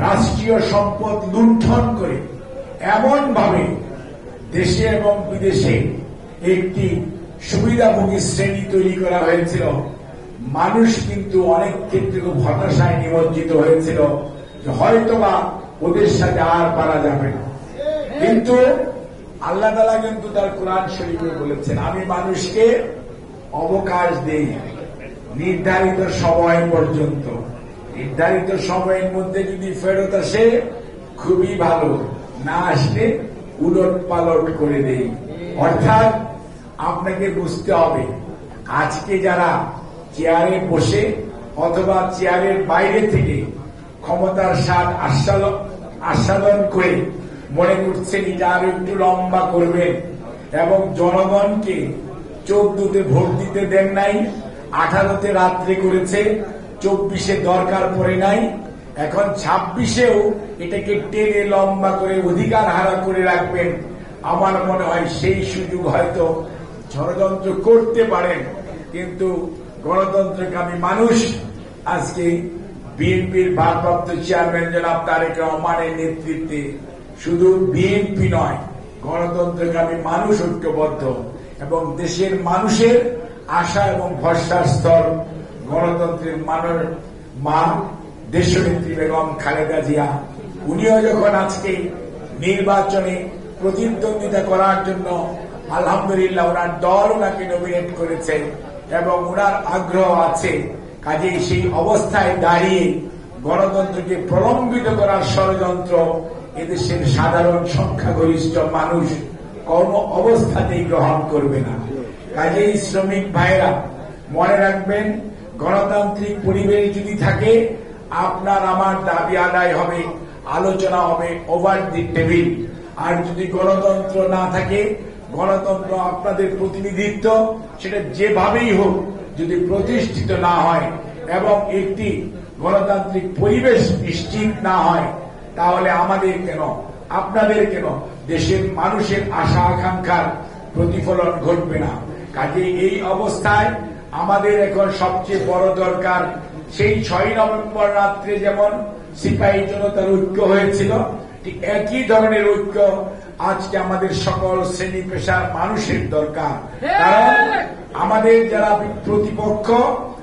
রাষ্ট্রীয় সম্পদ লুণ্ঠন করে এমন ভাবে দেশে এবং বিদেশে একটি সুবিধাভোগী শ্রেণী তৈরি করা হয়েছিল, মানুষ কিন্তু অনেক ক্ষেত্রে খুব হতাশায় নিমজ্জিত হয়েছিল যে হয়তোবা ওদের সাথে আর পারা যাবে না। কিন্তু আল্লাহ তাআলা কিন্তু তার কোরআন শরীফে বলেছেন, আমি মানুষকে অবকাশ দেই নির্ধারিত সময় পর্যন্ত। নির্ধারিত সময়ের মধ্যে যদি ফেরত আসে খুবই ভালো, না আসলে উলট পালট করে দেই। অর্থাৎ আপনাকে বুঝতে হবে, আজকে যারা চেয়ারে বসে অথবা চেয়ারের বাইরে থেকে ক্ষমতার স্বাদ আস্বাদন করে মনে করছেন এটা আরো একটু লম্বা করবেন এবং জনগণকে 14তে ভোট দিতে দেন নাই, 18তে রাত্রে করেছে, 24-এ দরকার পড়ে নাই, এখন 26-এও এটাকে টেনে লম্বা করে অধিকার হারা করে রাখবেন। আমার মনে হয় সেই সুযোগ হয়তো ষড়যন্ত্র করতে পারেন, কিন্তু গণতন্ত্রকামী মানুষ আজকে বিএনপির ভারপ্রাপ্ত চেয়ারম্যান জনাব তারেক রহমানের নেতৃত্বে শুধু বিএনপি নয়, গণতন্ত্রকামী মানুষ ঐক্যবদ্ধ এবং দেশের মানুষের আশা এবং ভরসার স্থল গণতন্ত্রের মা দেশনেত্রী বেগম খালেদা জিয়া। উনিও যখন আজকে নির্বাচনে প্রতিদ্বন্দ্বিতা করার জন্য আলহামদুলিল্লাহ ওনার দল ওনাকে নমিনেট করেছে এবং ওনার আগ্রহ আছে, কাজেই সেই অবস্থায় দাঁড়িয়ে গণতন্ত্রকে প্রলম্বিত করার ষড়যন্ত্র এদেশের সাধারণ সংখ্যাগরিষ্ঠ মানুষ কোন অবস্থাতেই গ্রহণ করবে না। কাজেই শ্রমিক ভাইরা মনে রাখবেন, গণতান্ত্রিক পরিবেশ যদি থাকে আপনার আমার দাবি আদায় হবে, আলোচনা হবে ওভার দি টেবিল। আর যদি গণতন্ত্র না থাকে, গণতন্ত্র আপনাদের প্রতিনিধিত্ব সেটা যেভাবেই হোক যদি প্রতিষ্ঠিত না হয় এবং একটি গণতান্ত্রিক পরিবেশ নিশ্চিত না হয়, তাহলে আমাদের কেন আপনাদের কেন দেশের মানুষের আশা আকাঙ্ক্ষার প্রতিফলন ঘটবে না। কাজে এই অবস্থায় আমাদের এখন সবচেয়ে বড় দরকার, সেই 6 নভেম্বর রাত্রে যেমন সিপাহী জনতার ঐক্য হয়েছিল, ঠিক একই ধরনের ঐক্য আজকে আমাদের সকল শ্রেণী পেশার মানুষের দরকার। কারণ আমাদের যারা প্রতিপক্ষ